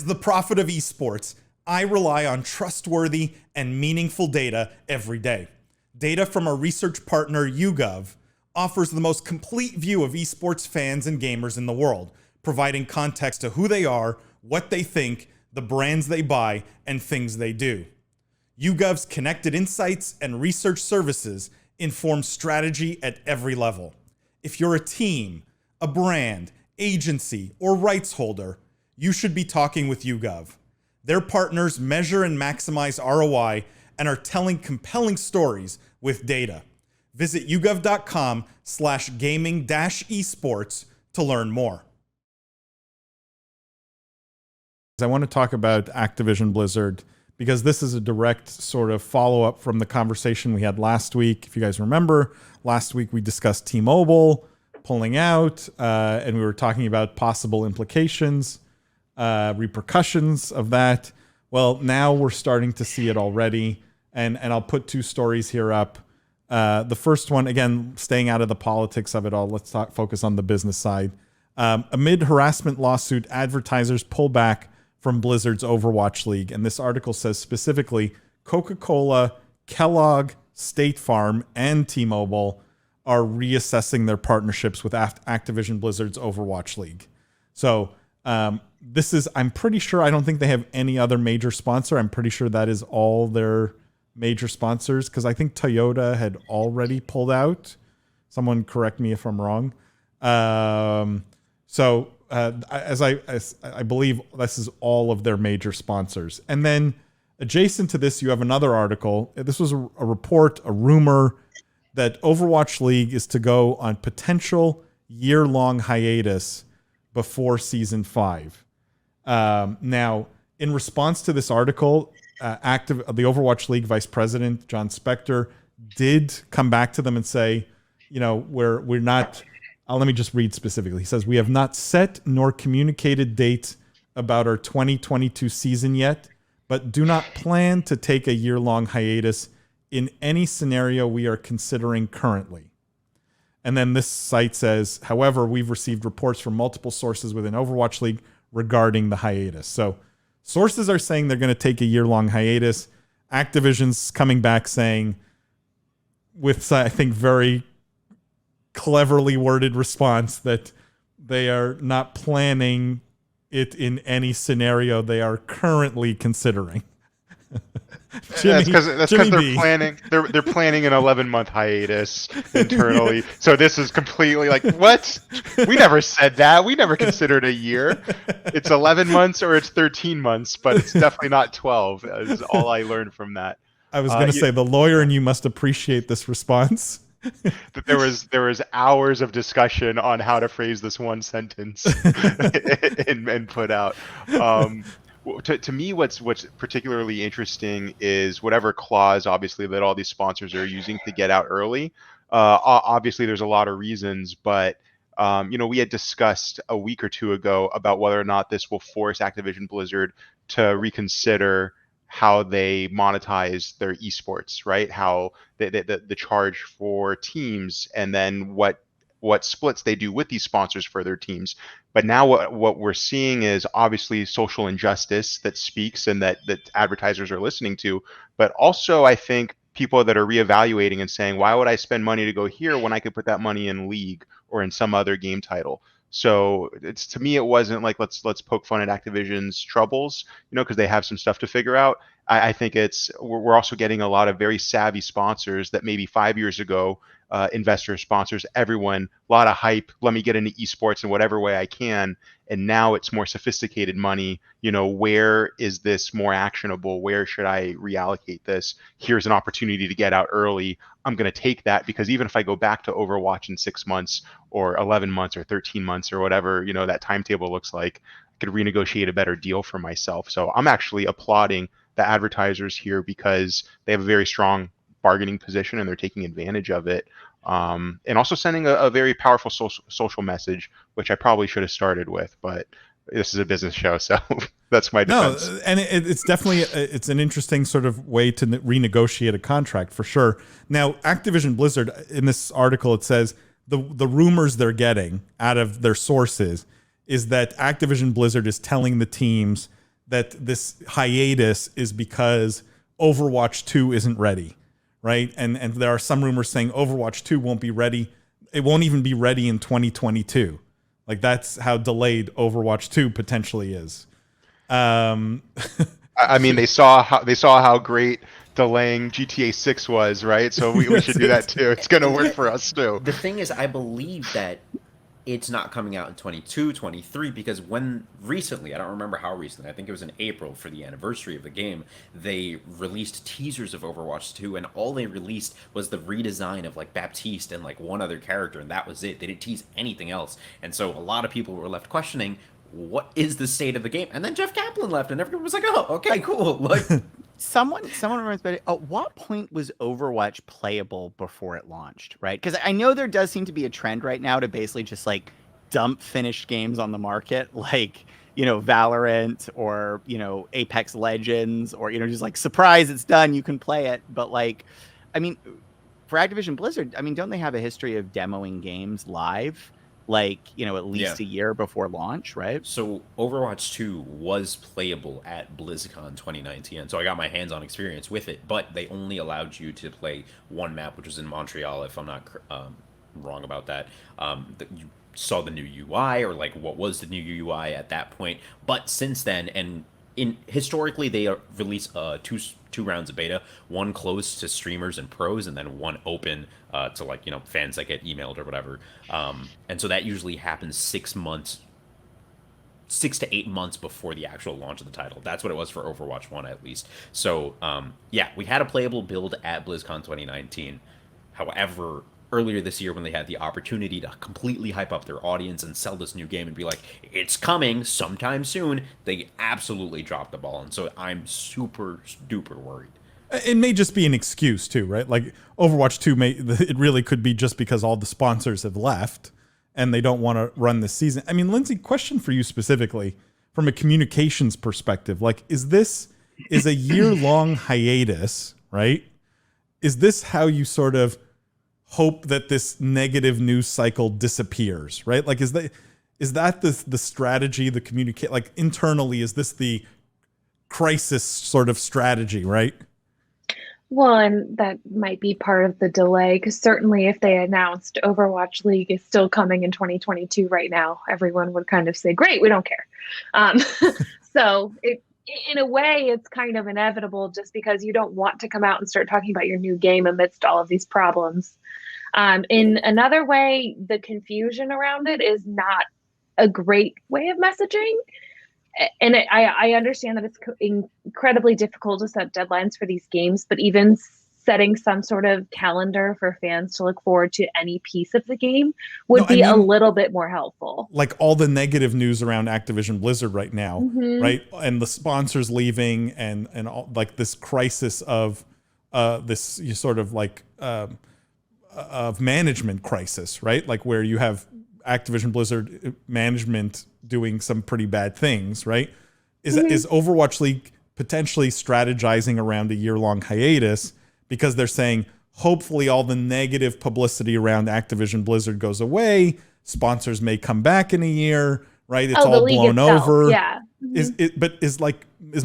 As the prophet of esports, I rely on trustworthy and meaningful data every day. Data from our research partner YouGov offers the most complete view of esports fans and gamers in the world, providing context to who they are, what they think, the brands they buy, and things they do. YouGov's connected insights and research services inform strategy at every level. If you're a team, a brand, agency, or rights holder, you should be talking with YouGov. Their partners measure and maximize ROI and are telling compelling stories with data. Visit yougov.com/gaming-esports to learn more. I want to talk about Activision Blizzard because this is a direct sort of follow-up from the conversation we had last week. If you guys remember, last week we discussed T-Mobile pulling out, and we were talking about possible implications, repercussions of that. Well, now we're starting to see it already, and I'll put two stories here up. The first one, again, staying out of the politics of it all, let's focus on the business side. Amid harassment lawsuit, advertisers pull back from Blizzard's Overwatch League. And this article says specifically, Coca-Cola, Kellogg, State Farm, and T-Mobile are reassessing their partnerships with Activision Blizzard's Overwatch League. So this is, I'm pretty sure, I don't think they have any other major sponsor. I'm pretty sure that is all their major sponsors, because I think Toyota had already pulled out. Someone correct me if I'm wrong. As I believe this is all of their major sponsors. And then adjacent to this, you have another article. This was a report, a rumor that Overwatch League is to go on potential year-long hiatus before Season 5. Now, in response to this article, the Overwatch League Vice President, John Spector, did come back to them and say, we're not... let me just read specifically. He says, "We have not set nor communicated dates about our 2022 season yet, but do not plan to take a year-long hiatus in any scenario we are considering currently." And then this site says, "However, we've received reports from multiple sources within Overwatch League regarding the hiatus." So sources are saying they're going to take a year-long hiatus. Activision's coming back saying, with, I think, very cleverly worded response, that they are not planning it in any scenario they are currently considering. That's because they're planning. They're planning an 11-month hiatus internally. So this is completely like, what? We never said that. We never considered a year. It's 11 months or it's 13 months, but it's definitely not 12. Is all I learned from that. I was going to say, the lawyer and you must appreciate this response. That there was hours of discussion on how to phrase this one sentence and put out. To me, what's particularly interesting is whatever clause, obviously, that all these sponsors are using to get out early. Obviously, there's a lot of reasons, but we had discussed a week or two ago about whether or not this will force Activision Blizzard to reconsider how they monetize their esports, right? How the charge for teams, and then what splits they do with these sponsors for their teams. But now what we're seeing is obviously social injustice that speaks and that advertisers are listening to, but also I think people that are reevaluating and saying, why would I spend money to go here when I could put that money in League or in some other game title? So to me, it wasn't like let's poke fun at Activision's troubles, because they have some stuff to figure out. I think we're also getting a lot of very savvy sponsors that maybe 5 years ago, investor sponsors, everyone, a lot of hype. Let me get into esports in whatever way I can. And now it's more sophisticated money. Where is this more actionable? Where should I reallocate this? Here's an opportunity to get out early. I'm going to take that, because even if I go back to Overwatch in 6 months or 11 months or 13 months or whatever, that timetable looks like, I could renegotiate a better deal for myself. So I'm actually applauding the advertisers here because they have a very strong bargaining position and they're taking advantage of it. And also sending a very powerful social message, which I probably should have started with, but this is a business show, so that's my defense. No, and it's definitely it's an interesting sort of way to renegotiate a contract for sure. Now, Activision Blizzard, in this article, it says the rumors they're getting out of their sources is that Activision Blizzard is telling the teams that this hiatus is because Overwatch 2 isn't ready, right? And there are some rumors saying Overwatch 2 won't be ready. It won't even be ready in 2022. Like, that's how delayed Overwatch 2 potentially is. I mean, they saw how great delaying GTA 6 was, right? So we should do that too. It's going to work for us too. The thing is, I believe that it's not coming out in 22, 23, because when recently, I don't remember how recently, I think it was in April for the anniversary of the game, they released teasers of Overwatch 2, and all they released was the redesign of like Baptiste and like one other character, and that was it. They didn't tease anything else. And so a lot of people were left questioning, what is the state of the game? And then Jeff Kaplan left, and everyone was like, oh, okay, cool. Like, Someone remembers, but at what point was Overwatch playable before it launched, right? Because I know there does seem to be a trend right now to basically just like dump finished games on the market, like, you know, Valorant or, you know, Apex Legends, or, you know, just like, surprise, it's done, you can play it. But like, I mean, for Activision Blizzard, I mean, don't they have a history of demoing games live? Like, you know, at least a year before launch, right? So Overwatch 2 was playable at BlizzCon 2019, and so I got my hands-on experience with it, but they only allowed you to play one map, which was in Montreal, if I'm not wrong about that. You saw the new UI, or like what was the new UI at that point, but since then, and historically they release two rounds of beta, one closed to streamers and pros, and then one open to, like, you know, fans that get emailed or whatever. And so that usually happens 6 to 8 months before the actual launch of the title. That's what it was for Overwatch 1, at least. So yeah, we had a playable build at BlizzCon 2019. However, earlier this year, when they had the opportunity to completely hype up their audience and sell this new game and be like, it's coming sometime soon, they absolutely dropped the ball. And so I'm super duper worried. It may just be an excuse too, right? Like, Overwatch 2 it really could be just because all the sponsors have left and they don't want to run this season. I mean, Lindsay, question for you specifically from a communications perspective. Like, is a year-long hiatus, right? Is this how you sort of hope that this negative news cycle disappears, right? Like, is that the strategy, the communicate, like, internally, is this the crisis sort of strategy, right? Well, and that might be part of the delay, because certainly if they announced Overwatch League is still coming in 2022 right now, everyone would kind of say, great, we don't care. So in a way, it's kind of inevitable, just because you don't want to come out and start talking about your new game amidst all of these problems. In another way, the confusion around it is not a great way of messaging. And I understand that it's incredibly difficult to set deadlines for these games, but even setting some sort of calendar for fans to look forward to any piece of the game would be a little bit more helpful. Like all the negative news around Activision Blizzard right now, right? And the sponsors leaving, and all, like, this crisis of this sort of like of management crisis, right? Like, where you have Activision Blizzard management doing some pretty bad things, right? Is Overwatch League potentially strategizing around a year-long hiatus because they're saying, hopefully all the negative publicity around Activision Blizzard goes away, sponsors may come back in a year, right? It's all blown over. Yeah. Is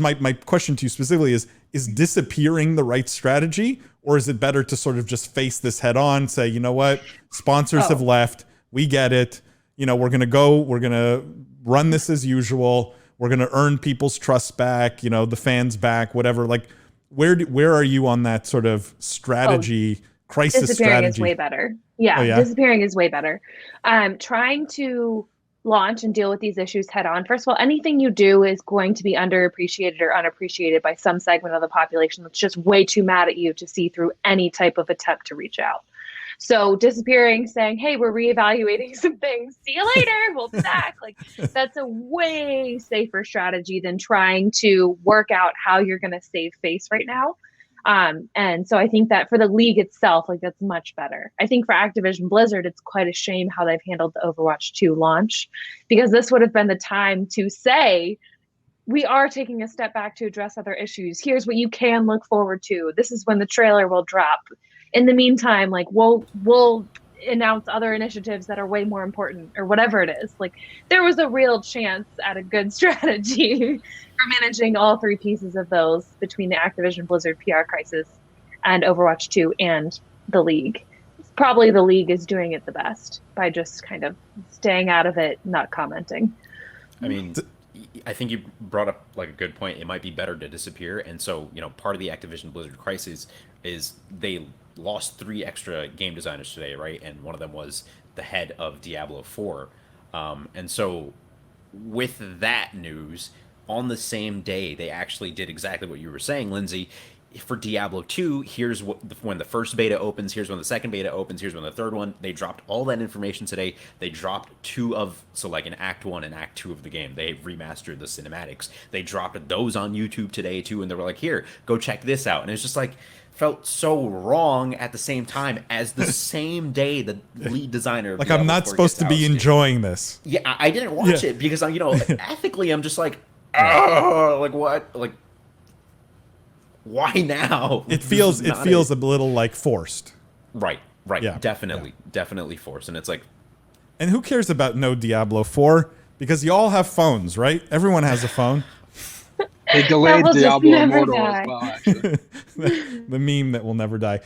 my question to you specifically is disappearing the right strategy, or is it better to sort of just face this head on, say, you know what, sponsors have left, we get it, you know, we're going to run this as usual, we're going to earn people's trust back, you know, the fans back, whatever. Like, where are you on that sort of strategy, crisis disappearing strategy? Is way better. Yeah, disappearing is way better. Trying to launch and deal with these issues head on. First of all, anything you do is going to be underappreciated or unappreciated by some segment of the population that's just way too mad at you to see through any type of attempt to reach out. So disappearing, saying, hey, we're reevaluating some things, see you later, we'll be back. Like, that's a way safer strategy than trying to work out how you're going to save face right now. And so I think that for the league itself, like, that's much better. I think for Activision Blizzard, it's quite a shame how they've handled the Overwatch 2 launch, because this would have been the time to say, we are taking a step back to address other issues. Here's what you can look forward to. This is when the trailer will drop. In the meantime, like, we'll announce other initiatives that are way more important or whatever it is. Like there was a real chance at a good strategy for managing all three pieces of those between the Activision Blizzard PR crisis and Overwatch 2 and the League. Probably the League is doing it the best by just kind of staying out of it, not commenting. I mean, I think you brought up like a good point. It might be better to disappear. And so, part of the Activision Blizzard crisis is they lost 3 extra game designers today, right? And one of them was the head of Diablo 4. And so with that news, on the same day, they actually did exactly what you were saying, Lindsay. For Diablo 2, here's when the first beta opens, here's when the second beta opens, here's when the third one. They dropped all that information today. They dropped like in Act 1 and Act 2 of the game. They remastered the cinematics. They dropped those on YouTube today too, and they were like, here, go check this out. And it's just like, felt so wrong at the same time as the same day the lead designer of like Diablo I'm not 4 supposed to gets be ousted. enjoying this. Yeah, I didn't watch it because I'm, ethically I'm just like, oh, like what? Like, why now? It feels a little like forced. Right. Yeah. Definitely forced. And it's like, and who cares about no Diablo 4? Because you all have phones, right? Everyone has a phone. They delayed That will just Diablo never Immortal die. as well, actually. The meme that will never die.